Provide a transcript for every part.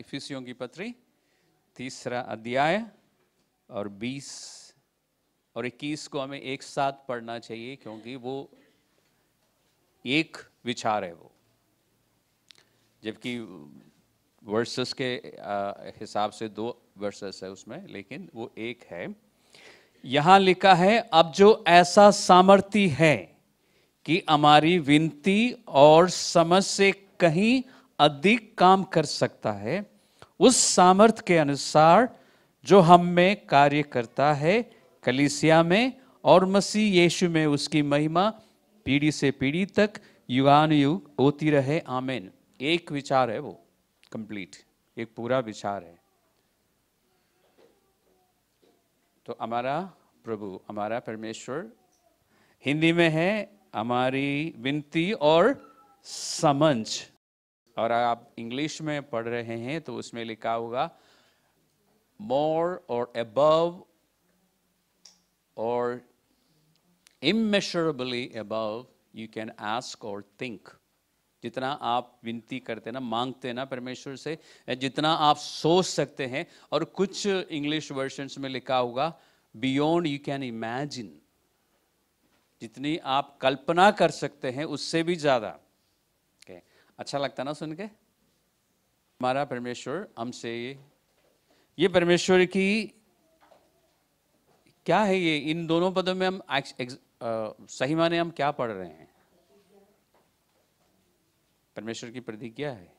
इफिसियों की पत्री 3 अध्याय और 20 और 21 को हमें एक साथ पढ़ना चाहिए, क्योंकि वो एक विचार है वो, जबकि वर्सेस के हिसाब से 2 वर्सेस है उसमें, लेकिन वो एक है। यहां लिखा है, अब जो ऐसा सामर्थी है कि हमारी विनती और समझ से कहीं अधिक काम कर सकता है, उस सामर्थ के अनुसार जो हम में कार्य करता है, कलीसिया में और मसीह यीशु में उसकी महिमा पीढ़ी से पीढ़ी तक युगानुयुग होती रहे, आमीन। एक विचार है वो, कंप्लीट, एक पूरा विचार है। तो हमारा प्रभु, हमारा परमेश्वर, हिंदी में है हमारी विनती और समझ, और आप इंग्लिश में पढ़ रहे हैं तो उसमें लिखा होगा मोर और अबव और immeasurably above you can ask or think। जितना आप विनती करते हैं ना, मांगते हैं ना परमेश्वर से, जितना आप सोच सकते हैं, और कुछ इंग्लिश वर्जन्स में लिखा होगा बियॉन्ड यू कैन इमेजिन, जितनी आप कल्पना कर सकते हैं उससे भी ज्यादा। अच्छा लगता ना सुन के? हमारा परमेश्वर हमसे ये परमेश्वर की क्या है, ये इन दोनों पदों में हम सही माने हम क्या पढ़ रहे हैं? परमेश्वर की प्रतिज्ञा है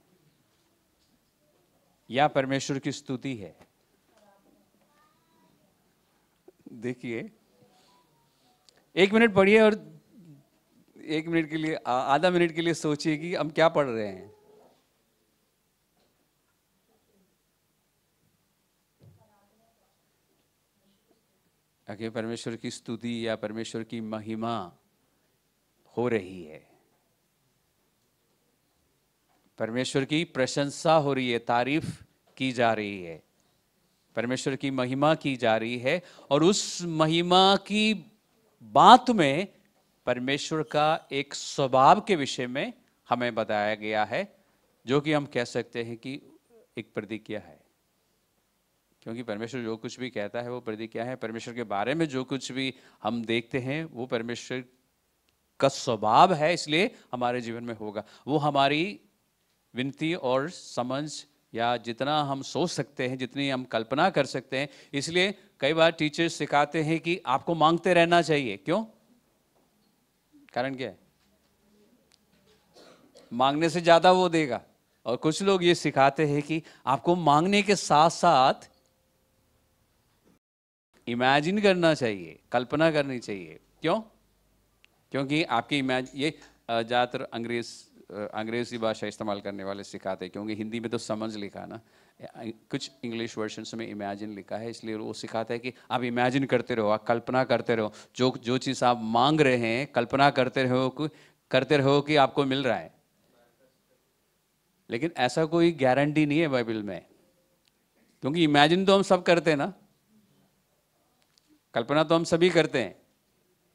या परमेश्वर की स्तुति है? देखिए, 1 मिनट पढ़िए और 1 मिनट के लिए, आधा मिनट के लिए सोचिए कि हम क्या पढ़ रहे हैं। आगे परमेश्वर की स्तुति या परमेश्वर की महिमा हो रही है, परमेश्वर की प्रशंसा हो रही है, तारीफ की जा रही है, परमेश्वर की महिमा की जा रही है, और उस महिमा की बात में परमेश्वर का एक स्वभाव के विषय में हमें बताया गया है, जो कि हम कह सकते हैं कि एक प्रतिज्ञा है। क्योंकि परमेश्वर जो कुछ भी कहता है वो प्रतिज्ञा है। परमेश्वर के बारे में जो कुछ भी हम देखते हैं वो परमेश्वर का स्वभाव है, इसलिए हमारे जीवन में होगा। वो हमारी विनती और समझ या जितना हम सोच सकते हैं, जितनी हम कल्पना कर सकते हैं। इसलिए कई बार टीचर्स सिखाते हैं कि आपको मांगते रहना चाहिए। क्यों? कारण क्या है? मांगने से ज्यादा वो देगा। और कुछ लोग ये सिखाते हैं कि आपको मांगने के साथ साथ इमेजिन करना चाहिए, कल्पना करनी चाहिए। क्यों? क्योंकि आपकी ये ज़्यादातर अंग्रेजी भाषा इस्तेमाल करने वाले सिखाते हैं, क्योंकि हिंदी में तो समझ लिखा है ना, कुछ इंग्लिश वर्जन्स में इमेजिन लिखा है, इसलिए वो सिखाता है कि आप इमेजिन करते रहो, आप कल्पना करते रहो, जो चीज़ आप मांग रहे हैं कल्पना करते रहो कि आपको मिल रहा है। लेकिन ऐसा कोई गारंटी नहीं है बाइबल में, क्योंकि इमेजिन तो हम सब करते हैं ना, कल्पना तो हम सभी करते हैं।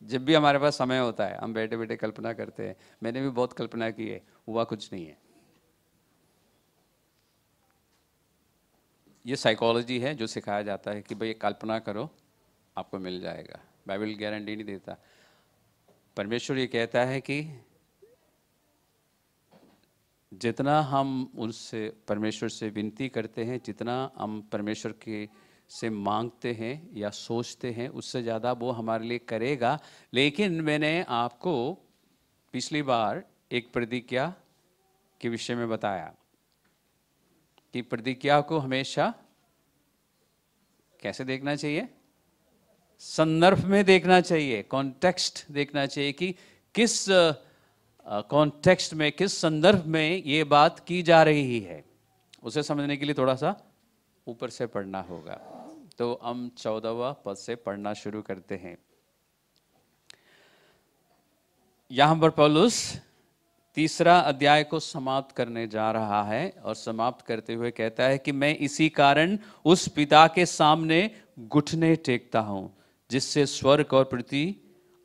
जब भी हमारे पास समय होता है हम बैठे बैठे कल्पना करते हैं। मैंने भी बहुत कल्पना की है, हुआ कुछ नहीं है। ये साइकोलॉजी है जो सिखाया जाता है कि भाई कल्पना करो आपको मिल जाएगा। बाइबल गारंटी नहीं देता। परमेश्वर ये कहता है कि जितना हम उनसे परमेश्वर से विनती करते हैं, जितना हम परमेश्वर के से मांगते हैं या सोचते हैं, उससे ज़्यादा वो हमारे लिए करेगा। लेकिन मैंने आपको पिछली बार एक प्रतिज्ञा के विषय में बताया कि प्रतिज्ञा को हमेशा कैसे देखना चाहिए? संदर्भ में देखना चाहिए, कॉन्टेक्स्ट देखना चाहिए कि किस कॉन्टेक्स्ट में, किस संदर्भ में ये बात की जा रही है। उसे समझने के लिए थोड़ा सा ऊपर से पढ़ना होगा। तो हम 14वां पद से पढ़ना शुरू करते हैं। यहां पर पौलुस 3 अध्याय को समाप्त करने जा रहा है, और समाप्त करते हुए कहता है कि मैं इसी कारण उस पिता के सामने घुटने टेकता हूं, जिससे स्वर्ग और पृथ्वी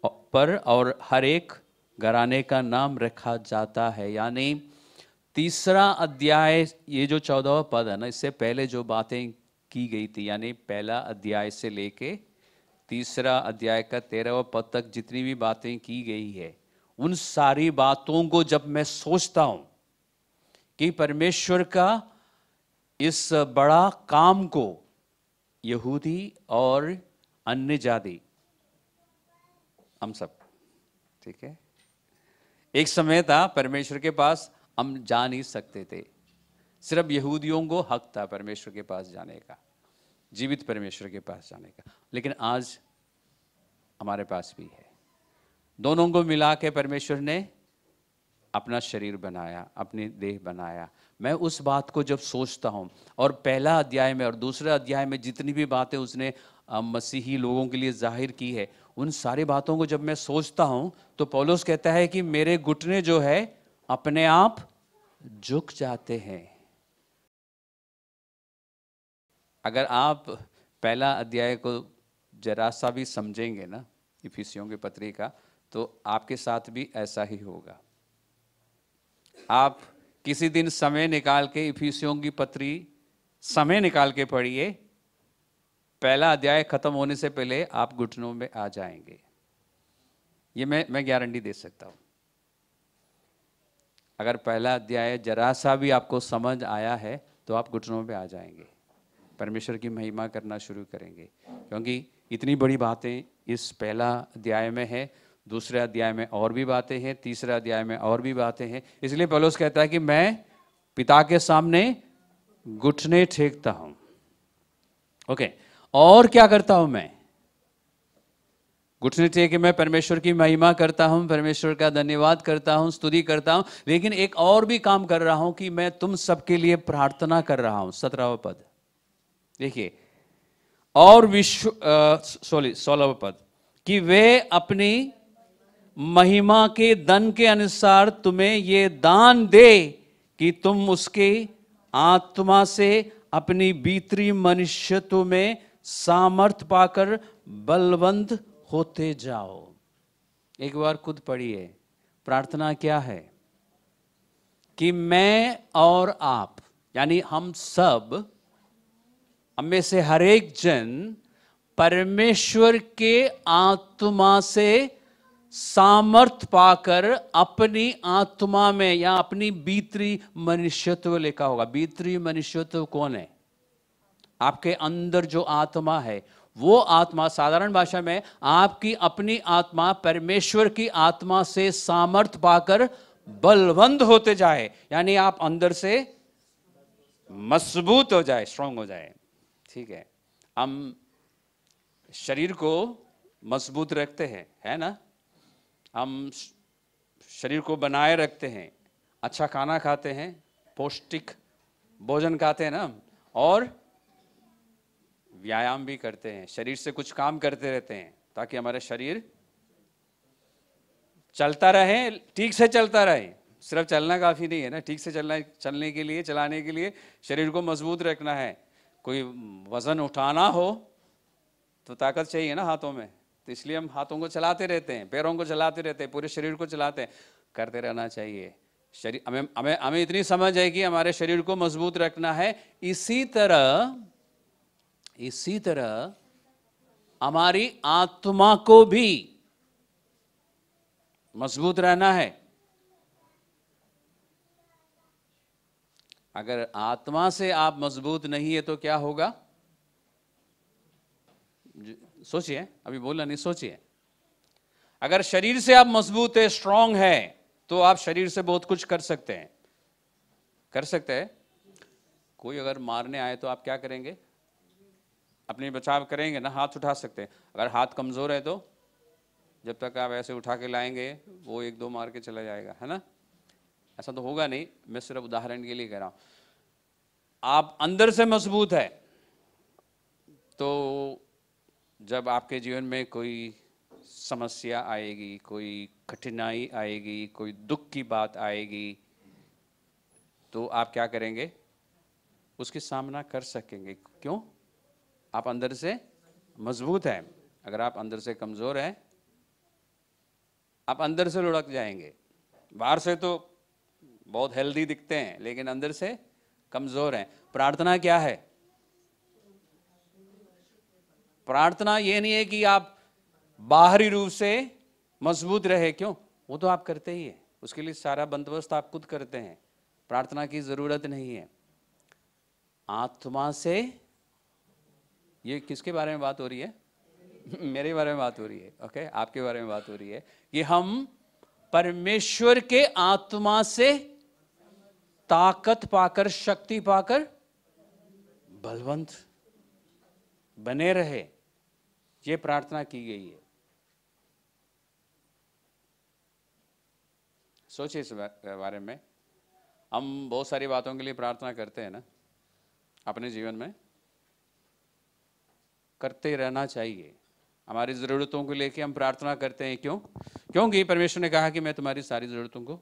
पर और हर एक घराने का नाम रखा जाता है। यानी तीसरा अध्याय, ये जो 14वां पद है ना, इससे पहले जो बातें की गई थी, यानी पहला अध्याय से लेके तीसरा अध्याय का 13वां पद तक जितनी भी बातें की गई है, उन सारी बातों को जब मैं सोचता हूं कि परमेश्वर का इस बड़ा काम को यहूदी और अन्य जाति, हम सब, ठीक है, एक समय था परमेश्वर के पास हम जा नहीं सकते थे, सिर्फ यहूदियों को हक था परमेश्वर के पास जाने का, जीवित परमेश्वर के पास जाने का। लेकिन आज हमारे पास भी है। दोनों को मिला के परमेश्वर ने अपना शरीर बनाया, अपनी देह बनाया। मैं उस बात को जब सोचता हूं, और पहला अध्याय में और दूसरा अध्याय में जितनी भी बातें उसने मसीही लोगों के लिए जाहिर की है, उन सारी बातों को जब मैं सोचता हूं तो पौलुस कहता है कि मेरे घुटने जो है अपने आप झुक जाते हैं। अगर आप पहला अध्याय को जरा सा भी समझेंगे ना, इफिसियों की पत्री का, तो आपके साथ भी ऐसा ही होगा। आप किसी दिन समय निकाल के इफिसियों की पत्री समय निकाल के पढ़िए, पहला अध्याय खत्म होने से पहले आप घुटनों में आ जाएंगे। ये मैं गारंटी दे सकता हूं। अगर पहला अध्याय जरा सा भी आपको समझ आया है तो आप घुटनों पे आ जाएंगे, परमेश्वर की महिमा करना शुरू करेंगे, क्योंकि इतनी बड़ी बातें इस पहला अध्याय में है, दूसरे अध्याय में और भी बातें हैं, तीसरे अध्याय में और भी बातें हैं। इसलिए पौलुस कहता है कि मैं पिता के सामने घुटने टेकता हूं। ओके, और क्या करता हूं मैं? घुटने टेक के मैं परमेश्वर की महिमा करता हूं, परमेश्वर का धन्यवाद करता हूं, स्तुति करता हूं। लेकिन एक और भी काम कर रहा हूं कि मैं तुम सबके लिए प्रार्थना कर रहा हूं। 17वां पद देखिए, और 16वां पद, कि वे अपनी महिमा के धन के अनुसार तुम्हें ये दान दे कि तुम उसके आत्मा से अपनी भीतरी मनुष्यत्व में सामर्थ पाकर बलवंत होते जाओ। एक बार खुद पढ़िए, प्रार्थना क्या है? कि मैं और आप, यानी हम सब, हम में से हर एक जन परमेश्वर के आत्मा से सामर्थ पाकर अपनी आत्मा में या अपनी भीतरी मनुष्यत्व लिखा होगा। भीतरी मनुष्यत्व कौन है? आपके अंदर जो आत्मा है, वो आत्मा साधारण भाषा में आपकी अपनी आत्मा परमेश्वर की आत्मा से सामर्थ पाकर बलवंत होते जाए, यानी आप अंदर से मजबूत हो जाए, स्ट्रांग हो जाए। ठीक है, हम शरीर को मजबूत रखते हैं, है ना? हम शरीर को बनाए रखते हैं, अच्छा खाना खाते हैं, पौष्टिक भोजन खाते हैं ना, और व्यायाम भी करते हैं, शरीर से कुछ काम करते रहते हैं ताकि हमारा शरीर चलता रहे, ठीक से चलता रहे। सिर्फ चलना काफी नहीं है ना, ठीक से चलने के लिए, चलाने के लिए शरीर को मजबूत रखना है। कोई वजन उठाना हो तो ताकत चाहिए ना हाथों में, तो इसलिए हम हाथों को चलाते रहते हैं, पैरों को चलाते रहते हैं, पूरे शरीर को चलाते हैं। करते रहना चाहिए। शरीर हमें इतनी समझ है कि हमारे शरीर को मजबूत रखना है। इसी तरह हमारी आत्मा को भी मजबूत रहना है। अगर आत्मा से आप मजबूत नहीं है तो क्या होगा? सोचिए, अभी बोलना नहीं, सोचिए। अगर शरीर से आप मजबूत है, स्ट्रांग है, तो आप शरीर से बहुत कुछ कर सकते हैं, कर सकते हैं। कोई अगर मारने आए तो आप क्या करेंगे? अपनी बचाव करेंगे ना, हाथ उठा सकते हैं। अगर हाथ कमजोर है तो जब तक आप ऐसे उठा के लाएंगे वो एक दो मार के चला जाएगा, है ना? ऐसा तो होगा नहीं, मैं सिर्फ उदाहरण के लिए कह रहा हूं। आप अंदर से मजबूत है तो जब आपके जीवन में कोई समस्या आएगी, कोई कठिनाई आएगी, कोई दुख की बात आएगी, तो आप क्या करेंगे? उसकी सामना कर सकेंगे। क्यों? आप अंदर से मजबूत है। अगर आप अंदर से कमजोर हैं, आप अंदर से लुढ़क जाएंगे। बाहर से तो बहुत हेल्दी दिखते हैं लेकिन अंदर से कमजोर हैं। प्रार्थना क्या है? प्रार्थना ये नहीं है कि आप बाहरी रूप से मजबूत रहे, क्यों? वो तो आप करते ही है, उसके लिए सारा बंदोबस्त आप खुद करते हैं, प्रार्थना की जरूरत नहीं है। आत्मा से, ये किसके बारे में बात हो रही है? मेरे बारे में बात हो रही है, ओके, आपके बारे में बात हो रही है कि हम परमेश्वर के आत्मा से ताकत पाकर, शक्ति पाकर बलवंत बने रहे, ये प्रार्थना की गई है। सोचिए इस बारे में। हम बहुत सारी बातों के लिए प्रार्थना करते हैं ना अपने जीवन में, करते रहना चाहिए। हमारी ज़रूरतों को लेके हम प्रार्थना करते हैं, क्यों? क्योंकि परमेश्वर ने कहा कि मैं तुम्हारी सारी ज़रूरतों को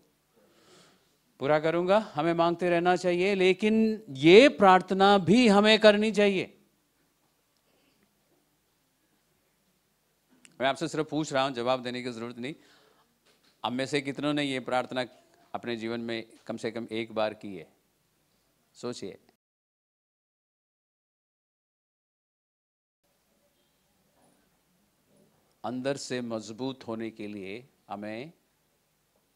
पूरा करूंगा। हमें मांगते रहना चाहिए, लेकिन ये प्रार्थना भी हमें करनी चाहिए। मैं आपसे सिर्फ पूछ रहा हूं, जवाब देने की जरूरत नहीं। हम में से कितनों ने ये प्रार्थना अपने जीवन में कम से कम एक बार की है? सोचिए। अंदर से मजबूत होने के लिए हमें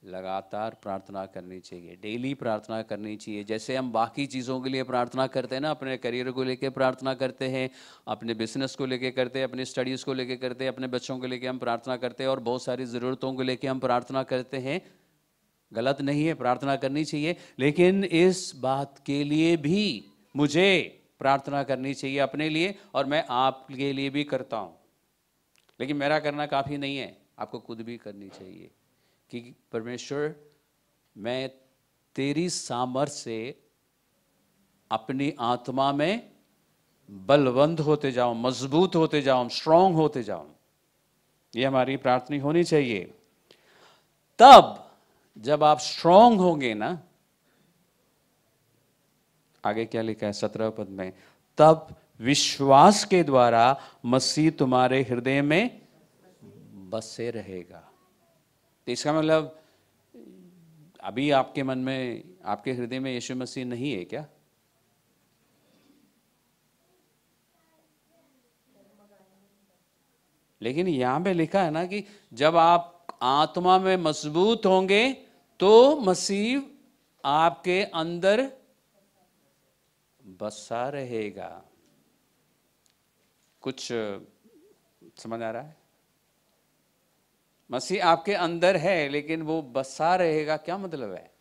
लगातार प्रार्थना करनी चाहिए, डेली प्रार्थना करनी चाहिए। जैसे हम बाकी चीज़ों के लिए प्रार्थना करते हैं ना, अपने करियर को लेके प्रार्थना करते हैं, अपने बिजनेस को लेके करते हैं, अपने स्टडीज़ को लेके करते हैं, अपने बच्चों को लेके हम प्रार्थना करते हैं, और बहुत सारी ज़रूरतों को लेके हम प्रार्थना करते हैं। गलत नहीं है, प्रार्थना करनी चाहिए, लेकिन इस बात के लिए भी मुझे प्रार्थना करनी चाहिए अपने लिए, और मैं आपके लिए भी करता हूँ। लेकिन मेरा करना काफ़ी नहीं है, आपको खुद भी करनी चाहिए कि परमेश्वर, मैं तेरी सामर्थ से अपनी आत्मा में बलवंत होते जाऊं, मजबूत होते जाऊं, स्ट्रांग होते जाऊं। ये हमारी प्रार्थना होनी चाहिए। तब जब आप स्ट्रांग होंगे ना, आगे क्या लिखा है 17 पद में, तब विश्वास के द्वारा मसीह तुम्हारे हृदय में बसे रहेगा। तो इसका मतलब अभी आपके मन में, आपके हृदय में यीशु मसीह नहीं है क्या? लेकिन यहां पे लिखा है ना कि जब आप आत्मा में मजबूत होंगे तो मसीह आपके अंदर बसा रहेगा। कुछ समझ आ रहा है? मसीह आपके अंदर है लेकिन वो बसा रहेगा, क्या मतलब है?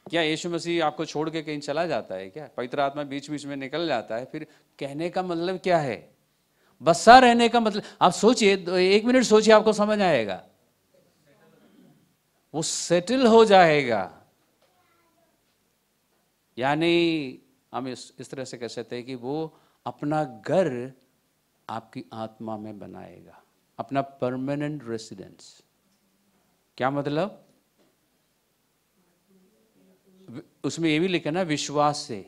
क्या यीशु मसीह आपको छोड़ के कहीं चला जाता है क्या? पवित्र आत्मा बीच बीच में निकल जाता है? फिर कहने का मतलब क्या है? बसा रहने का मतलब, आप सोचिए, 1 मिनट सोचिए, आपको समझ आएगा। वो सेटल हो जाएगा। यानी हम इस तरह से कह सकते हैं कि वो अपना घर आपकी आत्मा में बनाएगा, अपना परमानेंट रेसिडेंस। क्या मतलब? उसमें ये भी लिखा ना, विश्वास से।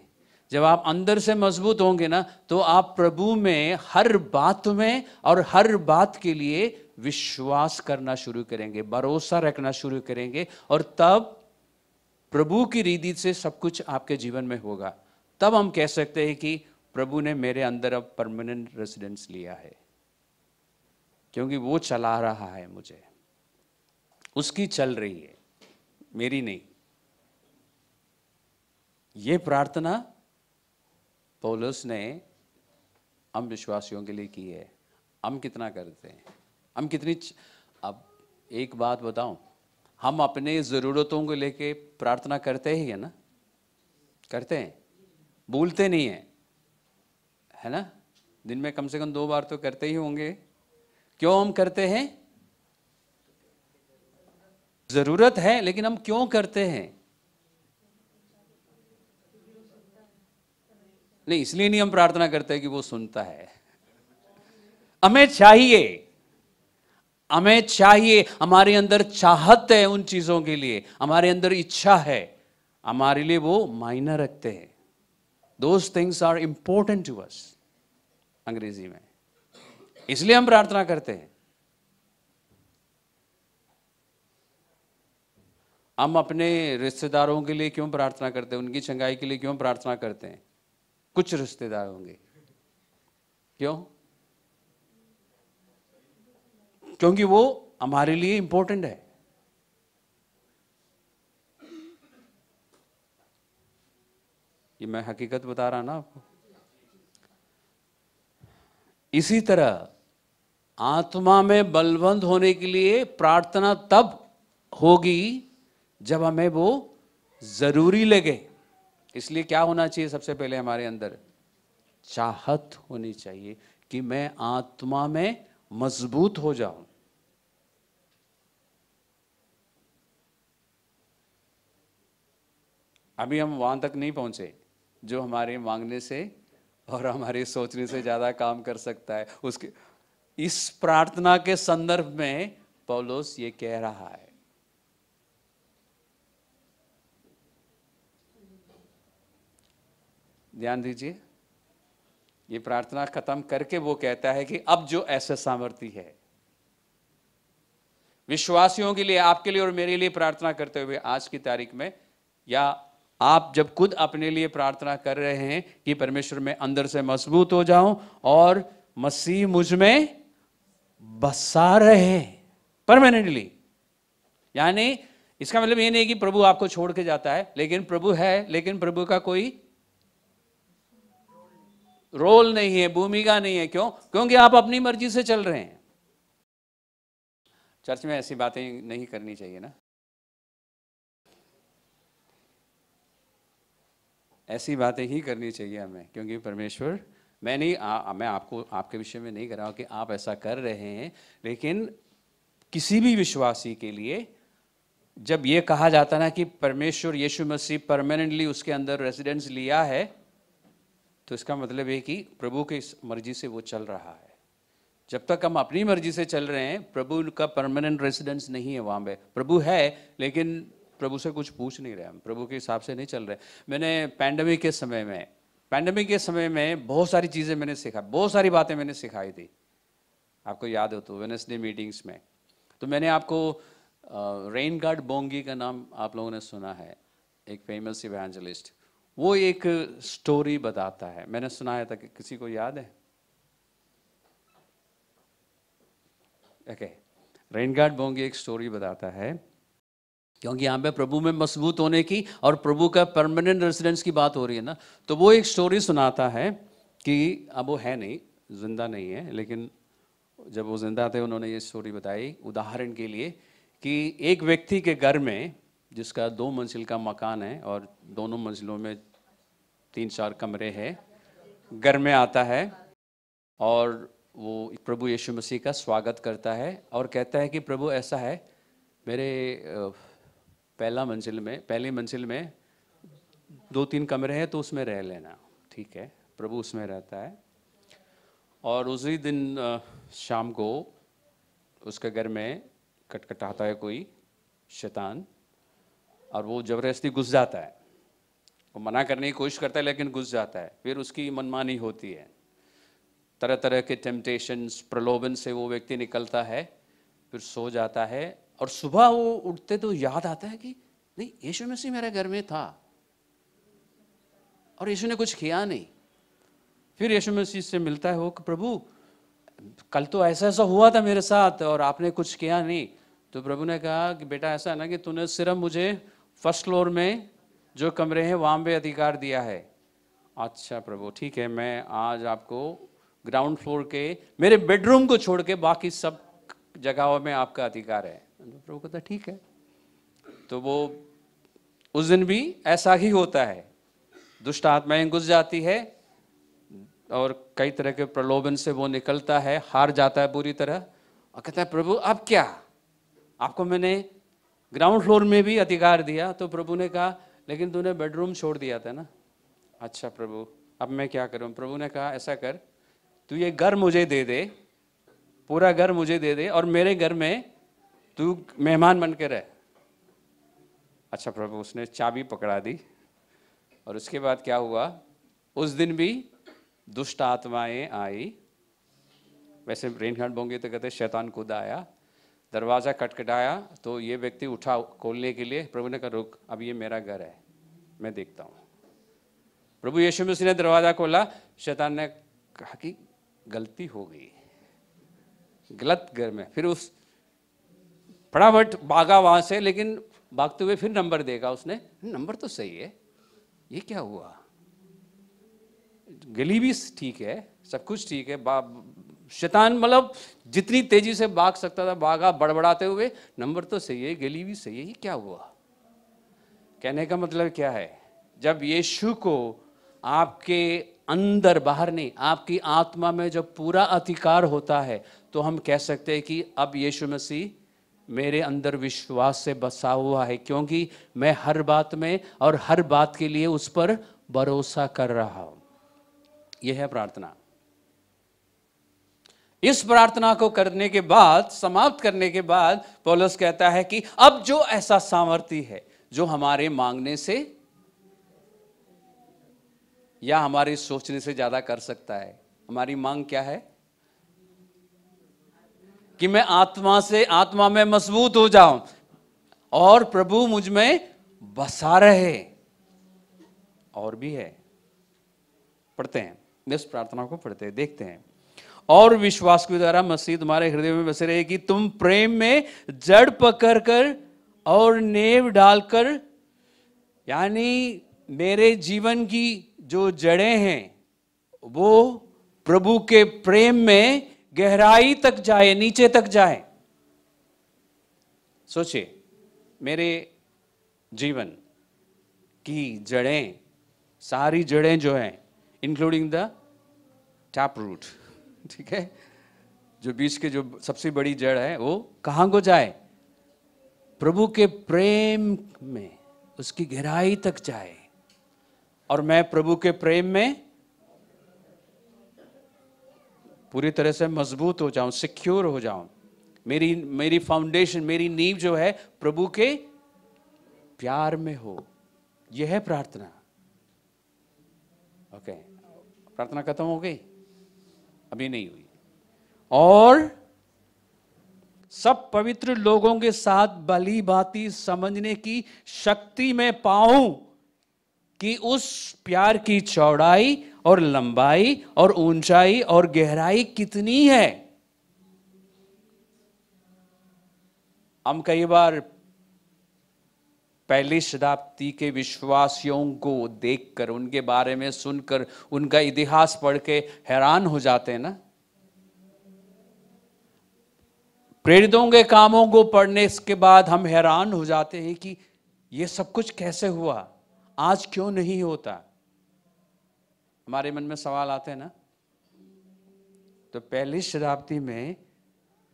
जब आप अंदर से मजबूत होंगे ना, तो आप प्रभु में हर बात में और हर बात के लिए विश्वास करना शुरू करेंगे, भरोसा रखना शुरू करेंगे, और तब प्रभु की रीति से सब कुछ आपके जीवन में होगा। तब हम कह सकते हैं कि प्रभु ने मेरे अंदर अब परमानेंट रेसिडेंस लिया है, क्योंकि वो चला रहा है मुझे, उसकी चल रही है, मेरी नहीं। ये प्रार्थना पौलुस ने हम विश्वासियों के लिए की है। हम कितना करते हैं? हम कितनी अब एक बात बताऊं, हम अपने ज़रूरतों को लेके प्रार्थना करते ही है ना? करते हैं, भूलते नहीं हैं, है ना? दिन में कम से कम 2 बार तो करते ही होंगे। क्यों हम करते हैं? ज़रूरत है, लेकिन हम क्यों करते हैं? नहीं, इसलिए नहीं हम प्रार्थना करते कि वो सुनता है। हमें चाहिए, हमें चाहिए, हमारे अंदर चाहत है उन चीजों के लिए, हमारे अंदर इच्छा है, हमारे लिए वो मायने रखते हैं। Those things are important to us, अंग्रेजी में। इसलिए हम प्रार्थना करते हैं। हम अपने रिश्तेदारों के लिए क्यों प्रार्थना करते हैं, उनकी चंगाई के लिए क्यों प्रार्थना करते हैं? कुछ रिश्तेदार होंगे, क्यों? क्योंकि वो हमारे लिए इंपॉर्टेंट है। ये मैं हकीकत बता रहा ना आपको। इसी तरह आत्मा में बलवंत होने के लिए प्रार्थना तब होगी जब हमें वो जरूरी लगे। इसलिए क्या होना चाहिए? सबसे पहले हमारे अंदर चाहत होनी चाहिए कि मैं आत्मा में मजबूत हो जाऊं। अभी हम वहां तक नहीं पहुंचे जो हमारे मांगने से और हमारे सोचने से ज्यादा काम कर सकता है। उसके इस प्रार्थना के संदर्भ में पौलुस ये कह रहा है। ध्यान दीजिए, ये प्रार्थना खत्म करके वो कहता है कि अब जो ऐसा सामर्थ्य है विश्वासियों के लिए, आपके लिए और मेरे लिए प्रार्थना करते हुए आज की तारीख में, या आप जब खुद अपने लिए प्रार्थना कर रहे हैं कि परमेश्वर में अंदर से मजबूत हो जाऊं और मसीह मुझ में बसा रहे परमानेंटली। यानी इसका मतलब ये नहीं कि प्रभु आपको छोड़ के जाता है, लेकिन प्रभु है, लेकिन प्रभु का कोई रोल नहीं है, भूमिका नहीं है। क्यों? क्योंकि आप अपनी मर्जी से चल रहे हैं। चर्च में ऐसी बातें नहीं करनी चाहिए ना, ऐसी बातें ही करनी चाहिए हमें, क्योंकि परमेश्वर, मैं आपको आपके विषय में नहीं कर रहा हूं कि आप ऐसा कर रहे हैं, लेकिन किसी भी विश्वासी के लिए जब ये कहा जाता ना कि परमेश्वर यीशु मसीह परमानेंटली उसके अंदर रेजिडेंस लिया है, तो इसका मतलब है कि प्रभु की मर्जी से वो चल रहा है। जब तक हम अपनी मर्जी से चल रहे हैं, प्रभु का परमानेंट रेजिडेंस नहीं है वहां पे। प्रभु है, लेकिन प्रभु से कुछ पूछ नहीं रहे हम, प्रभु के हिसाब से नहीं चल रहे। मैंने पैंडेमिक के समय में बहुत सारी चीज़ें मैंने सीखा, बहुत सारी बातें मैंने सिखाई थी। आपको याद हो तो वेडनेसडे मीटिंग्स में तो मैंने आपको रेनगार्ड बोंगी का नाम आप लोगों ने सुना है, एक फेमस इवेंजलिस्ट। वो एक स्टोरी बताता है, मैंने सुनाया था, कि किसी को याद है? ओके, रेनगार्ड बोंगी एक स्टोरी बताता है, क्योंकि यहाँ पे प्रभु में मजबूत होने की और प्रभु का परमानेंट रेजिडेंस की बात हो रही है ना, तो वो एक स्टोरी सुनाता है कि अब वो है नहीं, जिंदा नहीं है, लेकिन जब वो जिंदा थे उन्होंने ये स्टोरी बताई उदाहरण के लिए, कि एक व्यक्ति के घर में, जिसका 2 मंजिल का मकान है और दोनों मंजिलों में 3-4 कमरे हैं, घर में आता है और वो प्रभु यीशु मसीह का स्वागत करता है और कहता है कि प्रभु ऐसा है, मेरे पहली मंजिल में 2-3 कमरे हैं, तो उसमें रह लेना। ठीक है, प्रभु उसमें रहता है। और उसी दिन शाम को उसके घर में खटखटाता है कोई शैतान, और वो जबरदस्ती घुस जाता है। वो मना करने की कोशिश करता है, लेकिन घुस जाता है। फिर उसकी मनमानी होती है, तरह तरह के टेम्पटेशंस, प्रलोभन से वो व्यक्ति निकलता है, फिर सो जाता है। और सुबह वो उठते तो याद आता है कि नहीं, यीशु मसीह मेरे घर में था और यीशु ने कुछ किया नहीं। फिर यीशु मसीह से मिलता है वो कि प्रभु, कल तो ऐसा ऐसा हुआ था मेरे साथ और आपने कुछ किया नहीं। तो प्रभु ने कहा कि बेटा, ऐसा है ना कि तूने सिर्फ मुझे फर्स्ट फ्लोर में जो कमरे हैं वहाँ पे अधिकार दिया है। अच्छा प्रभु, ठीक है, मैं आज आपको ग्राउंड फ्लोर के मेरे बेडरूम को छोड़ के बाकी सब जगहों में आपका अधिकार है। प्रभु कहता ठीक है। तो वो उस दिन भी ऐसा ही होता है, दुष्ट आत्माएं घुस जाती है और कई तरह के प्रलोभन से वो निकलता है, हार जाता है पूरी तरह और कहता है प्रभु अब क्या, आपको मैंने ग्राउंड फ्लोर में भी अधिकार दिया। तो प्रभु ने कहा लेकिन तूने बेडरूम छोड़ दिया था ना। अच्छा प्रभु, अब मैं क्या करूं? प्रभु ने कहा ऐसा कर, तू ये घर मुझे दे दे, पूरा घर मुझे दे दे और मेरे घर में तू मेहमान बन के रह। अच्छा प्रभु, उसने चाबी पकड़ा दी। और उसके बाद क्या हुआ, उस दिन भी दुष्ट आत्माएं आई। वैसे रेनगार्ड बोंगे तो कहते शैतान खुद आया। दरवाज़ा खटखटाया तो ये व्यक्ति उठा खोलने के लिए। प्रभु ने कहा रुक, अब ये मेरा घर है, मैं देखता हूँ। प्रभु यीशु मसीह ने दरवाज़ा खोला। शैतान ने कहा कि गलती हो गई, गलत घर में। फिर उस फटाफट भागा वहाँ से, लेकिन भागते हुए फिर नंबर देखा उसने, नंबर तो सही है, ये क्या हुआ? गली भी ठीक है, सब कुछ ठीक है। शैतान मतलब जितनी तेजी से भाग सकता था भागा, बड़बड़ाते हुए, नंबर तो सही है, गली भी सही है, ये क्या हुआ? कहने का मतलब क्या है? जब यीशु को आपके अंदर, बाहर नहीं, आपकी आत्मा में जब पूरा अधिकार होता है, तो हम कह सकते हैं कि अब यीशु मसीह मेरे अंदर विश्वास से बसा हुआ है, क्योंकि मैं हर बात में और हर बात के लिए उस पर भरोसा कर रहा हूं। यह है प्रार्थना। इस प्रार्थना को करने के बाद, समाप्त करने के बाद, पौलुस कहता है कि अब जो ऐसा सामर्थ्य है जो हमारे मांगने से या हमारे सोचने से ज्यादा कर सकता है। हमारी मांग क्या है? कि मैं आत्मा में मजबूत हो जाऊं और प्रभु मुझ में बसा रहे। और भी है, पढ़ते हैं, इस प्रार्थना को पढ़ते हैं, देखते हैं। और विश्वास के द्वारा मसीह तुम्हारे हृदय में बसे रहे कि तुम प्रेम में जड़ पकड़कर और नेव डालकर, यानी मेरे जीवन की जो जड़ें हैं वो प्रभु के प्रेम में गहराई तक जाए, नीचे तक जाए। सोचिए, मेरे जीवन की जड़ें, सारी जड़ें जो हैं, इंक्लूडिंग द टैप रूट, ठीक है, जो बीच के जो सबसे बड़ी जड़ है, वो कहां को जाए? प्रभु के प्रेम में, उसकी गहराई तक जाए। और मैं प्रभु के प्रेम में पूरी तरह से मजबूत हो जाऊं, सिक्योर हो जाऊं। मेरी फाउंडेशन, मेरी नींव जो है प्रभु के प्यार में हो। यह है प्रार्थना। ओके, प्रार्थना खत्म हो गई? अभी नहीं हुई। और सब पवित्र लोगों के साथ भली भांति समझने की शक्ति में पाऊं कि उस प्यार की चौड़ाई और लंबाई और ऊंचाई और गहराई कितनी है। हम कई बार पहली शताब्दी के विश्वासियों को देखकर, उनके बारे में सुनकर, उनका इतिहास पढ़ के हैरान हो जाते हैं ना। प्रेरितों के कामों को पढ़ने के बाद हम हैरान हो जाते हैं कि यह सब कुछ कैसे हुआ, आज क्यों नहीं होता। हमारे मन में सवाल आते हैं ना। तो पहली शताब्दी में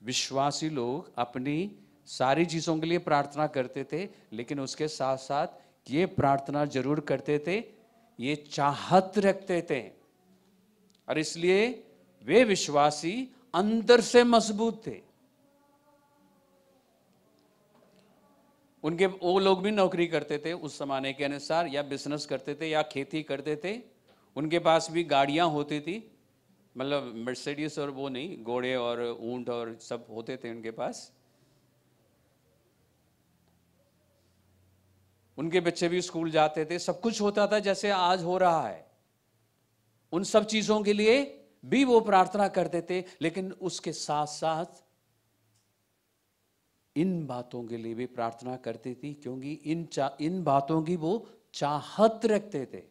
विश्वासी लोग अपनी सारी चीजों के लिए प्रार्थना करते थे, लेकिन उसके साथ साथ ये प्रार्थना जरूर करते थे, ये चाहत रखते थे, और इसलिए वे विश्वासी अंदर से मजबूत थे। वो लोग भी नौकरी करते थे उस जमाने के अनुसार, या बिजनेस करते थे, या खेती करते थे। उनके पास भी गाड़ियां होती थी, मतलब मर्सिडीज और वो नहीं, घोड़े और ऊंट और सब होते थे उनके पास। उनके बच्चे भी स्कूल जाते थे, सब कुछ होता था जैसे आज हो रहा है। उन सब चीजों के लिए भी वो प्रार्थना करते थे, लेकिन उसके साथ साथ इन बातों के लिए भी प्रार्थना करती थी, क्योंकि इन बातों की वो चाहत रखते थे।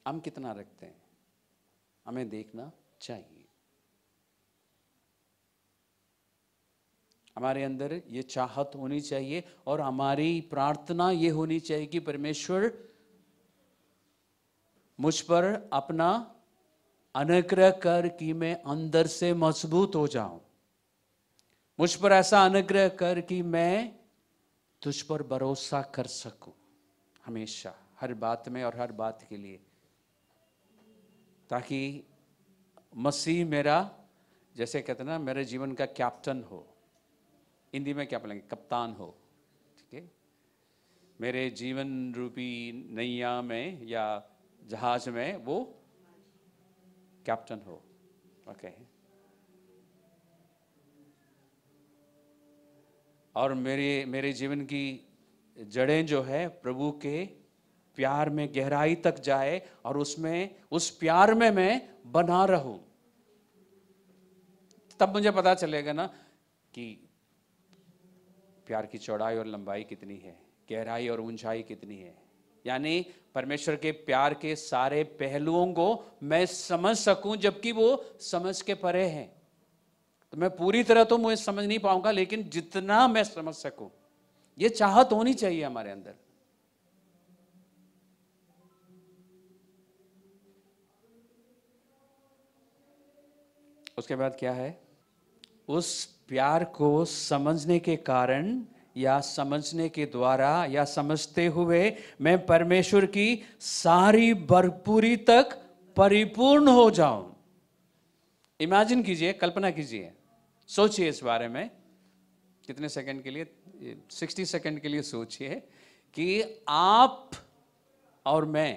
हम कितना रखते हैं, हमें देखना चाहिए। हमारे अंदर ये चाहत होनी चाहिए, और हमारी प्रार्थना ये होनी चाहिए कि परमेश्वर मुझ पर अपना अनुग्रह कर कि मैं अंदर से मजबूत हो जाऊं। मुझ पर ऐसा अनुग्रह कर कि मैं तुझ पर भरोसा कर सकूं हमेशा, हर बात में और हर बात के लिए, ताकि मसीह मेरा, जैसे कहते हैं ना, मेरे जीवन का कैप्टन हो। हिंदी में क्या बोलेंगे? कप्तान हो, ठीक है, मेरे जीवन रूपी नैया में या जहाज में वो कैप्टन हो। ओके, और मेरे जीवन की जड़ें जो है प्रभु के प्यार में गहराई तक जाए और उस प्यार में मैं बना रहूं, तब मुझे पता चलेगा ना कि प्यार की चौड़ाई और लंबाई कितनी है, गहराई और ऊंचाई कितनी है। यानी परमेश्वर के प्यार के सारे पहलुओं को मैं समझ सकूं, जबकि वो समझ के परे हैं। तो मैं पूरी तरह तो मुझे समझ नहीं पाऊंगा, लेकिन जितना मैं समझ सकूं, ये चाहत होनी चाहिए हमारे अंदर। उसके बाद क्या है? उस प्यार को समझने के कारण या समझने के द्वारा या समझते हुए मैं परमेश्वर की सारी भरपूरी तक परिपूर्ण हो जाऊं। इमेजिन कीजिए, कल्पना कीजिए, सोचिए इस बारे में कितने सेकंड के लिए, 60 सेकंड के लिए सोचिए कि आप और मैं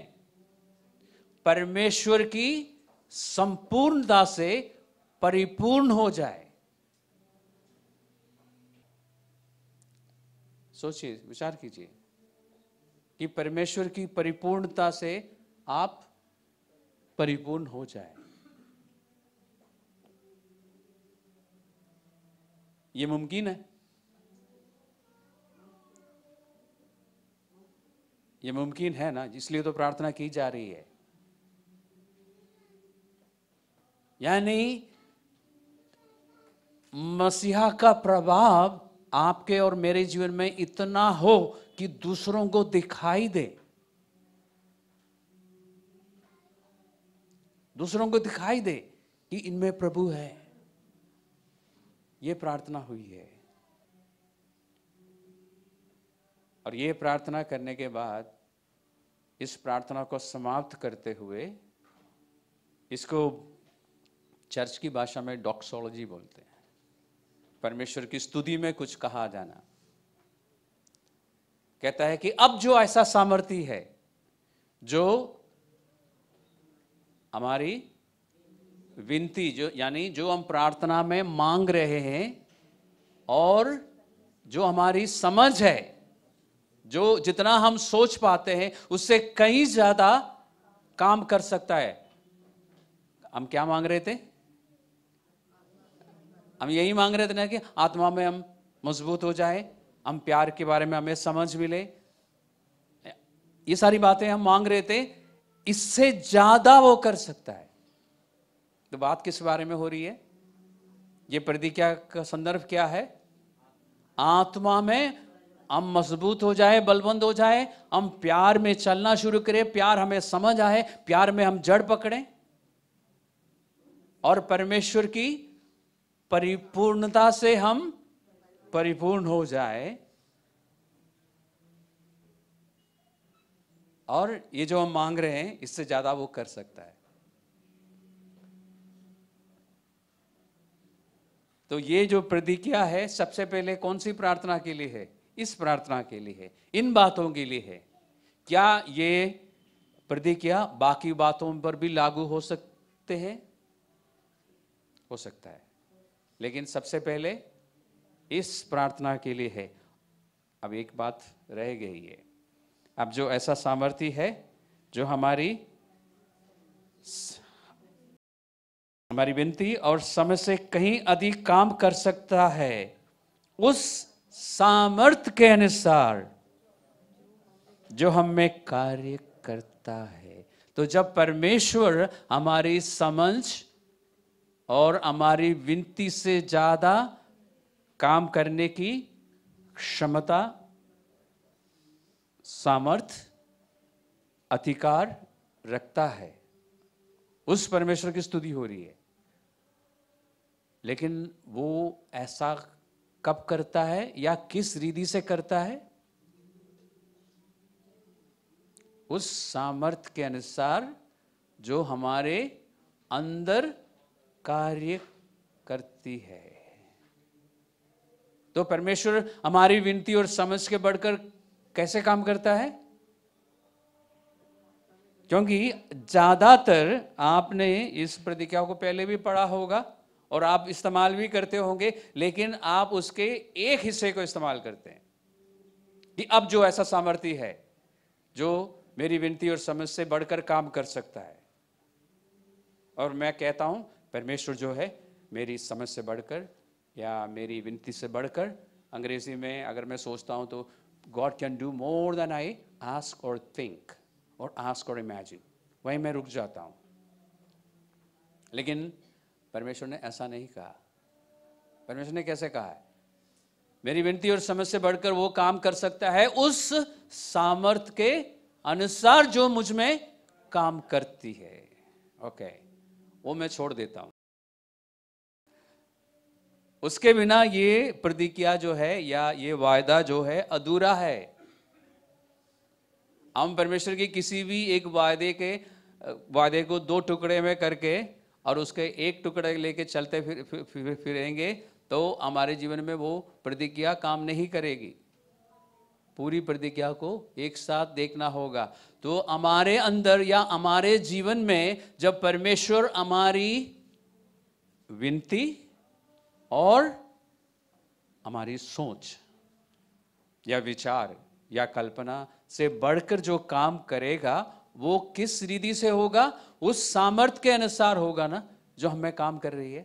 परमेश्वर की संपूर्णता से परिपूर्ण हो जाए। सोचिए, विचार कीजिए कि परमेश्वर की परिपूर्णता से आप परिपूर्ण हो जाए। ये मुमकिन है? ये मुमकिन है ना, इसलिए तो प्रार्थना की जा रही है। यानी मसीहा का प्रभाव आपके और मेरे जीवन में इतना हो कि दूसरों को दिखाई दे, दूसरों को दिखाई दे कि इनमें प्रभु है। यह प्रार्थना हुई है। और यह प्रार्थना करने के बाद इस प्रार्थना को समाप्त करते हुए, इसको चर्च की भाषा में डॉक्सोलॉजी बोलते हैं, परमेश्वर की स्तुति में कुछ कहा जाना। कहता है कि अब जो ऐसा सामर्थ्य है जो हमारी विनती, जो यानी जो हम प्रार्थना में मांग रहे हैं और जो हमारी समझ है, जो जितना हम सोच पाते हैं उससे कहीं ज्यादा काम कर सकता है। हम क्या मांग रहे थे? हम यही मांग रहे थे ना कि आत्मा में हम मजबूत हो जाए, हम प्यार के बारे में हमें समझ मिले। ये सारी बातें हम मांग रहे थे, इससे ज्यादा वो कर सकता है। तो बात किस बारे में हो रही है? ये प्रतिज्ञा का संदर्भ क्या है? आत्मा में हम मजबूत हो जाए, बलवंत हो जाए, हम प्यार में चलना शुरू करें, प्यार हमें समझ आए, प्यार में हम जड़ पकड़ें और परमेश्वर की परिपूर्णता से हम परिपूर्ण हो जाए। और ये जो हम मांग रहे हैं इससे ज्यादा वो कर सकता है। तो ये जो प्रतिज्ञा है सबसे पहले कौन सी प्रार्थना के लिए है? इस प्रार्थना के लिए है, इन बातों के लिए है। क्या ये प्रतिज्ञा बाकी बातों पर भी लागू हो सकते हैं? हो सकता है, लेकिन सबसे पहले इस प्रार्थना के लिए है। अब एक बात रह गई है, अब जो ऐसा सामर्थ्य है जो हमारी विनती और समझ से कहीं अधिक काम कर सकता है, उस सामर्थ्य के अनुसार जो हम में कार्य करता है। तो जब परमेश्वर हमारी समझ और हमारी विनती से ज्यादा काम करने की क्षमता, सामर्थ्य, अधिकार रखता है, उस परमेश्वर की स्तुति हो रही है। लेकिन वो ऐसा कब करता है या किस रीति से करता है? उस सामर्थ्य के अनुसार जो हमारे अंदर कार्य करती है। तो परमेश्वर हमारी विनती और समझ के बढ़कर कैसे काम करता है? क्योंकि ज्यादातर आपने इस प्रतिज्ञा को पहले भी पढ़ा होगा और आप इस्तेमाल भी करते होंगे, लेकिन आप उसके एक हिस्से को इस्तेमाल करते हैं कि अब जो ऐसा सामर्थ्य है जो मेरी विनती और समझ से बढ़कर काम कर सकता है। और मैं कहता हूं परमेश्वर जो है मेरी समझ से बढ़कर या मेरी विनती से बढ़कर, अंग्रेजी में अगर मैं सोचता हूं तो God can do more than I ask or think or ask or imagine, वहीं मैं रुक जाता हूं। लेकिन परमेश्वर ने ऐसा नहीं कहा। परमेश्वर ने कैसे कहा है? मेरी विनती और समझ से बढ़कर वो काम कर सकता है उस सामर्थ्य के अनुसार जो मुझ में काम करती है। ओके, वो मैं छोड़ देता हूं। उसके बिना ये प्रतिज्ञा जो है या ये वायदा जो है अधूरा है। हम परमेश्वर की किसी भी एक वायदे को दो टुकड़े में करके और उसके एक टुकड़े लेके चलते फिरेंगे तो हमारे जीवन में वो प्रतिज्ञा काम नहीं करेगी। पूरी प्रतिज्ञा को एक साथ देखना होगा। तो हमारे अंदर या हमारे जीवन में जब परमेश्वर हमारी विनती और हमारी सोच या विचार या कल्पना से बढ़कर जो काम करेगा वो किस रीति से होगा? उस सामर्थ्य के अनुसार होगा ना जो हमें काम कर रही है।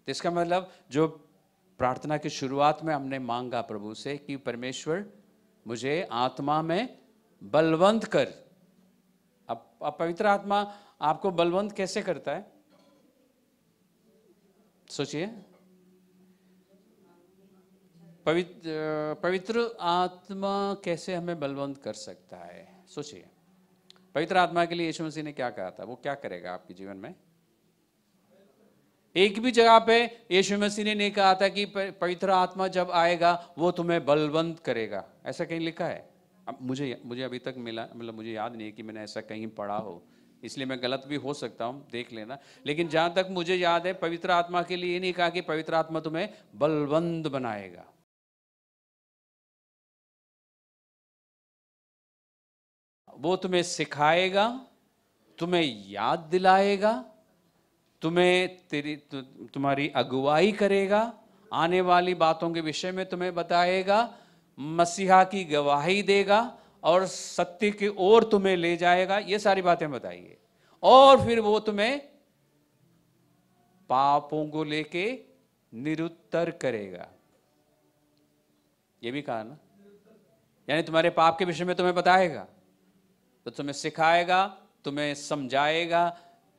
तो इसका मतलब जो प्रार्थना की शुरुआत में हमने मांगा प्रभु से कि परमेश्वर मुझे आत्मा में बलवंत कर। अब पवित्र आत्मा आपको बलवंत कैसे करता है? सोचिए, पवित्र आत्मा कैसे हमें बलवंत कर सकता है? सोचिए, पवित्र आत्मा के लिए यीशु मसीह ने क्या कहा था? वो क्या करेगा आपके जीवन में? एक भी जगह पे यीशु मसीह ने नहीं कहा था कि पवित्र आत्मा जब आएगा वो तुम्हें बलवंत करेगा। ऐसा कहीं लिखा है? अब मुझे अभी तक मिला, मतलब मुझे याद नहीं है कि मैंने ऐसा कहीं पढ़ा हो, इसलिए मैं गलत भी हो सकता हूं, देख लेना। लेकिन जहां तक मुझे याद है पवित्र आत्मा के लिए ये नहीं कहा कि पवित्र आत्मा तुम्हें बलवंत बनाएगा। वो तुम्हें सिखाएगा, तुम्हें याद दिलाएगा, तुम्हारी अगुवाई करेगा, आने वाली बातों के विषय में तुम्हें बताएगा, मसीहा की गवाही देगा और सत्य की ओर तुम्हें ले जाएगा। ये सारी बातें बताइए। और फिर वो तुम्हें पापों को लेके निरुत्तर करेगा। ये भी कहा ना, यानी तुम्हारे पाप के विषय में तुम्हें बताएगा, तो तुम्हें सिखाएगा, तुम्हें समझाएगा,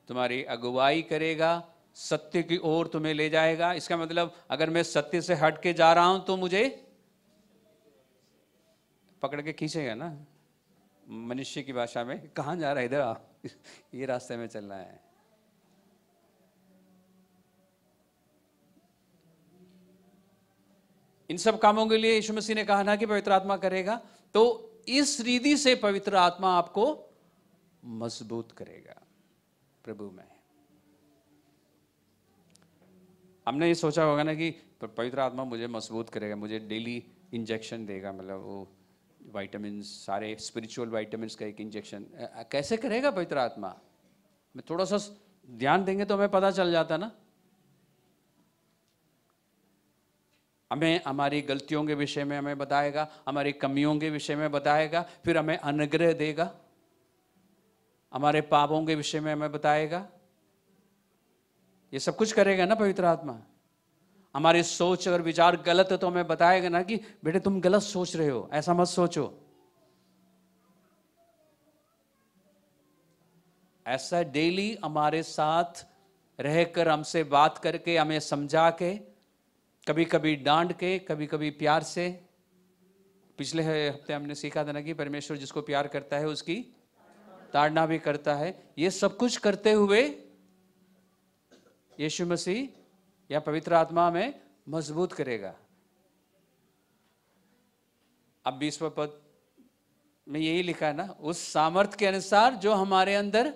तुम्हारी अगुवाई करेगा, सत्य की ओर तुम्हें ले जाएगा। इसका मतलब अगर मैं सत्य से हट के जा रहा हूं तो मुझे पकड़ के खींचेगा ना, मनुष्य की भाषा में, कहां जा रहा है? इधर आ, ये रास्ते में चलना है। इन सब कामों के लिए यीशु मसीह ने कहा ना कि पवित्र आत्मा करेगा। तो इस रीति से पवित्र आत्मा आपको मजबूत करेगा प्रभु में। हमने ये सोचा होगा ना कि पवित्र आत्मा मुझे मजबूत करेगा, मुझे डेली इंजेक्शन देगा, मतलब वो विटामिन, सारे स्पिरिचुअल विटामिन्स का एक इंजेक्शन। कैसे करेगा पवित्र आत्मा? मैं थोड़ा सा ध्यान देंगे तो हमें पता चल जाता ना। हमें हमारी गलतियों के विषय में हमें बताएगा, हमारी कमियों के विषय में बताएगा, फिर हमें अनुग्रह देगा, हमारे पापों के विषय में हमें बताएगा। ये सब कुछ करेगा ना पवित्र आत्मा। हमारी सोच अगर विचार गलत है तो हमें बताएगा ना कि बेटे तुम गलत सोच रहे हो, ऐसा मत सोचो। ऐसा डेली हमारे साथ रहकर, हमसे बात करके, हमें समझा के, कभी कभी डांट के, कभी कभी प्यार से। पिछले हफ्ते हमने सीखा था ना कि परमेश्वर जिसको प्यार करता है उसकी ताड़ना भी करता है। ये सब कुछ करते हुए यीशु मसीह या पवित्र आत्मा में मजबूत करेगा। अब 20वें पद में यही लिखा है ना, उस सामर्थ्य के अनुसार जो हमारे अंदर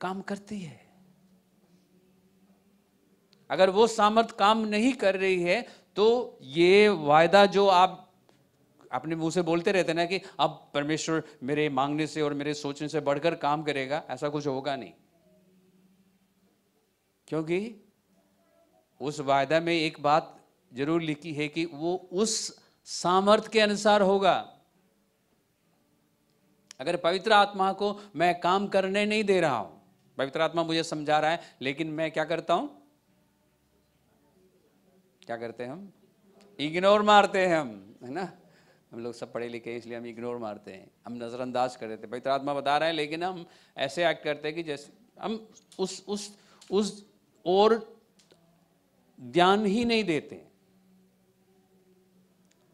काम करती है। अगर वो सामर्थ्य काम नहीं कर रही है तो ये वायदा जो आप अपने मुंह से बोलते रहते ना कि अब परमेश्वर मेरे मांगने से और मेरे सोचने से बढ़कर काम करेगा, ऐसा कुछ होगा नहीं। क्योंकि उस वायदा में एक बात जरूर लिखी है कि वो उस सामर्थ के अनुसार होगा। अगर पवित्र आत्मा को मैं काम करने नहीं दे रहा हूं, पवित्र आत्मा मुझे समझा रहा है, लेकिन मैं क्या करता हूं, क्या करते हैं हम? इग्नोर मारते हैं हम, है ना। हम लोग सब पढ़े लिखे इसलिए हम इग्नोर मारते हैं, हम नजरअंदाज कर देते हैं। पवित्र आत्मा बता रहा है लेकिन हम ऐसे एक्ट करते हैं कि जैसे हम उस और ध्यान ही नहीं देते।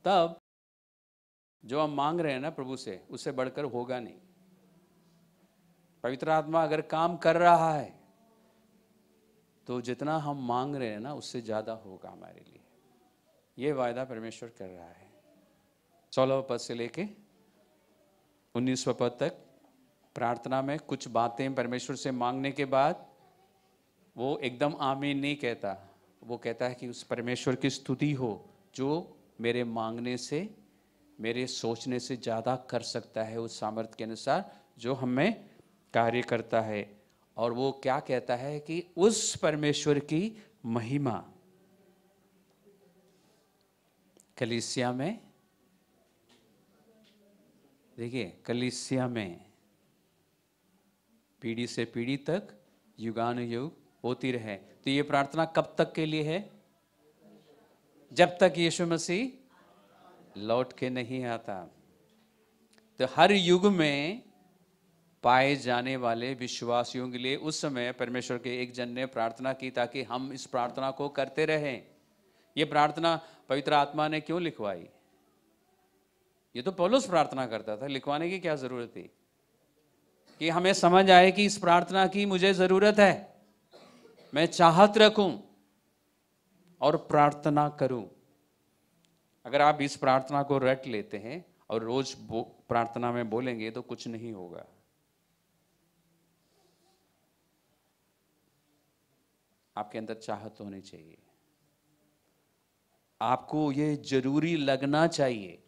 तब जो हम मांग रहे हैं ना प्रभु से, उससे बढ़कर होगा नहीं। पवित्र आत्मा अगर काम कर रहा है तो जितना हम मांग रहे हैं ना उससे ज्यादा होगा हमारे लिए। ये वायदा परमेश्वर कर रहा है। 16वें पद से लेके 19वें पद तक प्रार्थना में कुछ बातें परमेश्वर से मांगने के बाद वो एकदम आमीन नहीं कहता, वो कहता है कि उस परमेश्वर की स्तुति हो जो मेरे मांगने से, मेरे सोचने से ज़्यादा कर सकता है उस सामर्थ्य के अनुसार जो हमें कार्य करता है। और वो क्या कहता है कि उस परमेश्वर की महिमा कलीसिया में, देखिए कलीसिया में पीढ़ी से पीढ़ी तक युगानुयुग होती रहे। तो ये प्रार्थना कब तक के लिए है? जब तक यीशु मसीह लौट के नहीं आता। तो हर युग में पाए जाने वाले विश्वासियों के लिए उस समय परमेश्वर के एक जन ने प्रार्थना की ताकि हम इस प्रार्थना को करते रहें। ये प्रार्थना पवित्र आत्मा ने क्यों लिखवाई? ये तो पौलुस प्रार्थना करता था, लिखवाने की क्या जरूरत थी? कि हमें समझ आए कि इस प्रार्थना की मुझे जरूरत है, मैं चाहत रखूं और प्रार्थना करूं। अगर आप इस प्रार्थना को रट लेते हैं और रोज प्रार्थना में बोलेंगे तो कुछ नहीं होगा। आपके अंदर चाहत होनी चाहिए, आपको ये जरूरी लगना चाहिए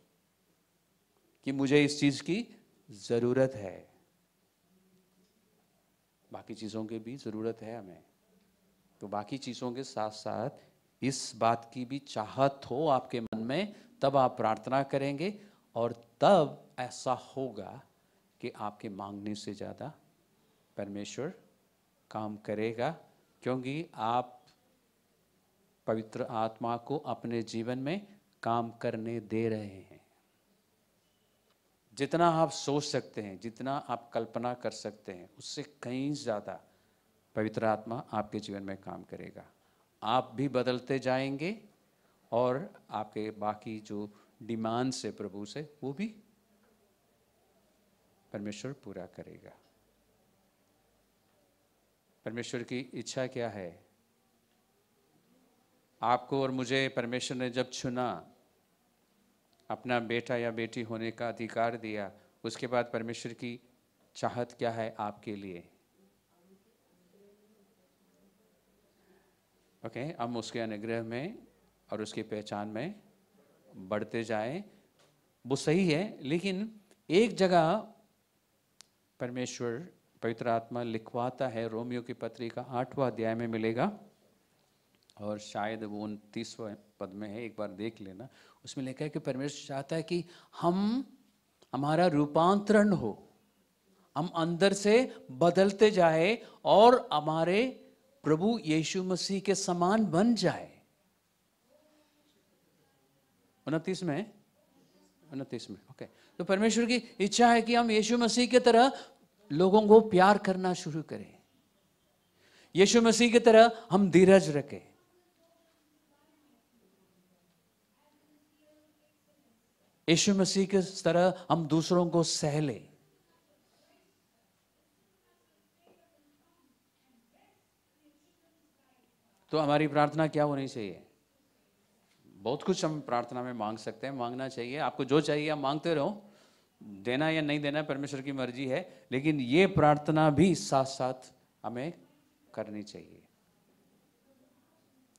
कि मुझे इस चीज की जरूरत है। बाकी चीजों की भी जरूरत है हमें, तो बाकी चीजों के साथ साथ इस बात की भी चाहत हो आपके मन में, तब आप प्रार्थना करेंगे और तब ऐसा होगा कि आपके मांगने से ज्यादा परमेश्वर काम करेगा, क्योंकि आप पवित्र आत्मा को अपने जीवन में काम करने दे रहे हैं। जितना आप सोच सकते हैं, जितना आप कल्पना कर सकते हैं, उससे कहीं ज़्यादा पवित्र आत्मा आपके जीवन में काम करेगा। आप भी बदलते जाएंगे और आपके बाकी जो डिमांड्स है प्रभु से, वो भी परमेश्वर पूरा करेगा। परमेश्वर की इच्छा क्या है? आपको और मुझे परमेश्वर ने जब चुना, अपना बेटा या बेटी होने का अधिकार दिया, उसके बाद परमेश्वर की चाहत क्या है आपके लिए? ओके, हम उसके अनुग्रह में और उसकी पहचान में बढ़ते जाएं, वो सही है। लेकिन एक जगह परमेश्वर पवित्र आत्मा लिखवाता है, रोमियो की पत्री का 8वां अध्याय में मिलेगा और शायद वो 29वें पद में है, एक बार देख लेना। उसमें लिखा है कि परमेश्वर चाहता है कि हमारा रूपांतरण हो, हम अंदर से बदलते जाए और हमारे प्रभु यीशु मसीह के समान बन जाए। 29 में ओके। तो परमेश्वर की इच्छा है कि हम यीशु मसीह की तरह लोगों को प्यार करना शुरू करें, यीशु मसीह की तरह हम धीरज रखें, यीशु मसीह की तरह हम दूसरों को सह लें। तो हमारी प्रार्थना क्या होनी चाहिए? बहुत कुछ हम प्रार्थना में मांग सकते हैं, मांगना चाहिए। आपको जो चाहिए आप मांगते रहो, देना या नहीं देना परमेश्वर की मर्जी है, लेकिन ये प्रार्थना भी साथ साथ हमें करनी चाहिए।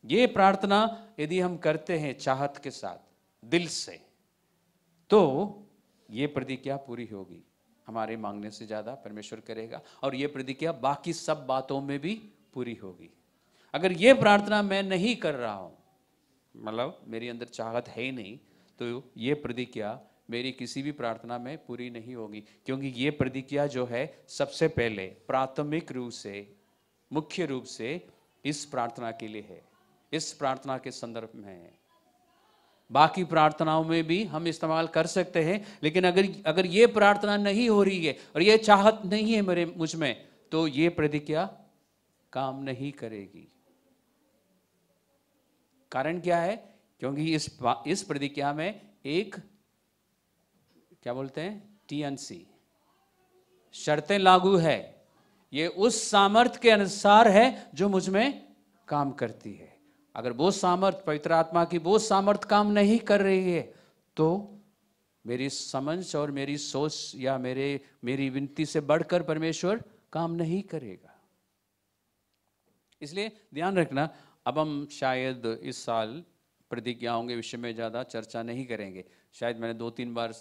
ये प्रार्थना यदि हम करते हैं चाहत के साथ, दिल से, तो ये प्रतिज्ञा पूरी होगी। हमारे मांगने से ज्यादा परमेश्वर करेगा और ये प्रतिज्ञा बाकी सब बातों में भी पूरी होगी। अगर ये प्रार्थना मैं नहीं कर रहा हूं, मतलब मेरी अंदर चाहत है ही नहीं, तो ये प्रतिज्ञा मेरी किसी भी प्रार्थना में पूरी नहीं होगी, क्योंकि ये प्रतिज्ञा जो है सबसे पहले प्राथमिक रूप से, मुख्य रूप से इस प्रार्थना के लिए है, इस प्रार्थना के संदर्भ में है। बाकी प्रार्थनाओं में भी हम इस्तेमाल कर सकते हैं, लेकिन अगर ये प्रार्थना नहीं हो रही है और ये चाहत नहीं है मुझ में, तो ये प्रतिज्ञा काम नहीं करेगी। कारण क्या है? क्योंकि इस प्रतिज्ञा में एक, क्या बोलते हैं, TNC, शर्तें लागू है। ये उस सामर्थ्य के अनुसार है जो मुझ में काम करती है। अगर वो सामर्थ्य, पवित्र आत्मा की वो सामर्थ्य काम नहीं कर रही है, तो मेरी समझ और मेरी सोच या मेरी विनती से बढ़कर परमेश्वर काम नहीं करेगा। इसलिए ध्यान रखना, अब हम शायद इस साल प्रतिज्ञाओं के विषय में ज़्यादा चर्चा नहीं करेंगे। शायद मैंने 2-3 बार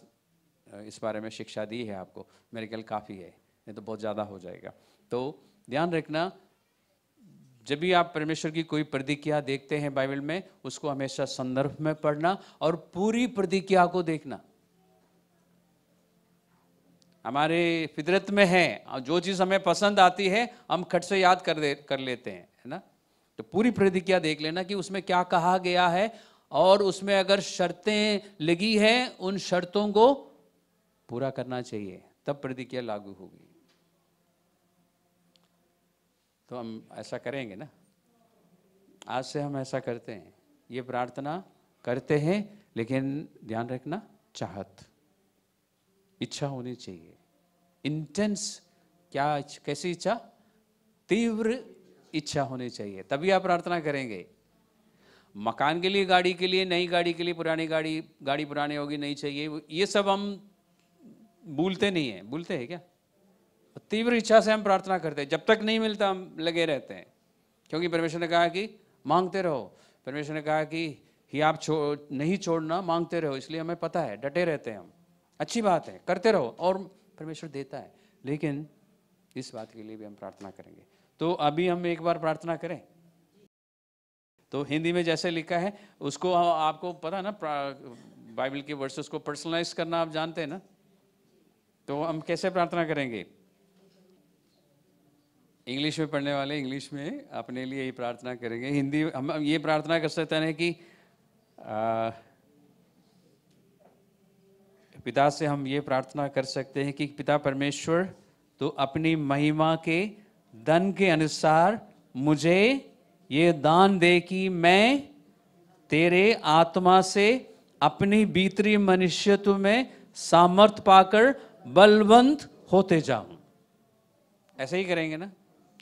इस बारे में शिक्षा दी है आपको, मेरे ख्याल काफ़ी है, नहीं तो बहुत ज़्यादा हो जाएगा। तो ध्यान रखना, जब भी आप परमेश्वर की कोई प्रतिज्ञा देखते हैं बाइबल में, उसको हमेशा संदर्भ में पढ़ना और पूरी प्रतिज्ञा को देखना। हमारे फितरत में है, जो चीज़ हमें पसंद आती है हम खट से याद कर लेते हैं, है ना। तो पूरी प्रतिज्ञा देख लेना कि उसमें क्या कहा गया है, और उसमें अगर शर्तें लगी हैं, उन शर्तों को पूरा करना चाहिए, तब प्रतिज्ञा लागू होगी। तो हम ऐसा करेंगे ना, आज से हम ऐसा करते हैं, ये प्रार्थना करते हैं, लेकिन ध्यान रखना, चाहत, इच्छा होनी चाहिए, इंटेंस। क्या, कैसी इच्छा? तीव्र इच्छा होनी चाहिए, तभी आप प्रार्थना करेंगे। मकान के लिए, गाड़ी के लिए, नई गाड़ी के लिए, पुरानी गाड़ी पुरानी होगी, नहीं चाहिए, ये सब हम भूलते नहीं है, भूलते हैं क्या? तीव्र इच्छा से हम प्रार्थना करते हैं, जब तक नहीं मिलता हम लगे रहते हैं, क्योंकि परमेश्वर ने कहा कि मांगते रहो। परमेश्वर ने कहा कि ही आप नहीं छोड़ना, मांगते रहो, इसलिए हमें पता है, डटे रहते हैं हम। अच्छी बात है, करते रहो, और परमेश्वर देता है। लेकिन इस बात के लिए भी हम प्रार्थना करेंगे। तो अभी हम एक बार प्रार्थना करें। तो हिंदी में जैसे लिखा है उसको, आपको पता है ना, बाइबल के वर्सेस को पर्सनलाइज करना आप जानते हैं ना। तो हम कैसे प्रार्थना करेंगे? इंग्लिश में पढ़ने वाले इंग्लिश में अपने लिए ही प्रार्थना करेंगे। हिंदी हम ये प्रार्थना कर सकते हैं कि पिता से हम ये प्रार्थना कर सकते हैं कि पिता परमेश्वर, तो अपनी महिमा के धन के अनुसार मुझे ये दान दे कि मैं तेरे आत्मा से अपनी भीतरी मनुष्यत्व में सामर्थ पाकर बलवंत होते जाऊं। ऐसे ही करेंगे ना?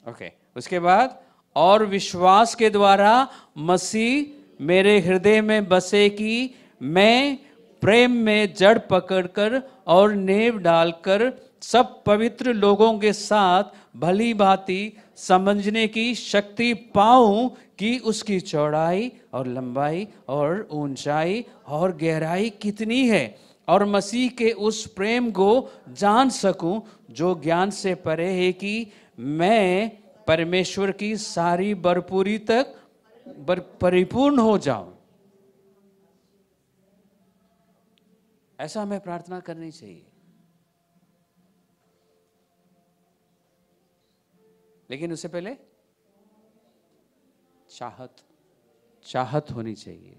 ओके। उसके बाद, और विश्वास के द्वारा मसीह मेरे हृदय में बसे कि मैं प्रेम में जड़ पकड़कर और नेव डालकर सब पवित्र लोगों के साथ भली भांति समझने की शक्ति पाऊं कि उसकी चौड़ाई और लंबाई और ऊंचाई और गहराई कितनी है, और मसीह के उस प्रेम को जान सकूं जो ज्ञान से परे है, कि मैं परमेश्वर की सारी भरपूरी तक परिपूर्ण हो जाऊं। ऐसा हमें प्रार्थना करनी चाहिए। लेकिन उससे पहले चाहत होनी चाहिए,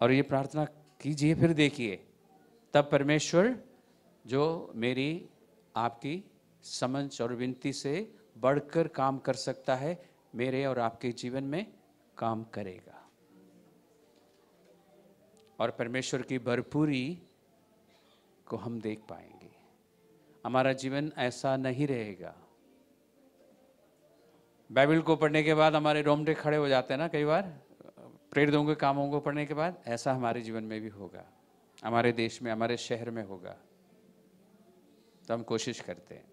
और ये प्रार्थना कीजिए, फिर देखिए, तब परमेश्वर जो मेरी आपकी समझ और विनती से बढ़कर काम कर सकता है, मेरे और आपके जीवन में काम करेगा, और परमेश्वर की भरपूरी को हम देख पाएंगे। हमारा जीवन ऐसा नहीं रहेगा। बाइबल को पढ़ने के बाद हमारे रोंगटे खड़े हो जाते हैं ना कई बार, प्रेरितों के कामों को पढ़ने के बाद। ऐसा हमारे जीवन में भी होगा, हमारे देश में, हमारे शहर में होगा। तो हम कोशिश करते हैं।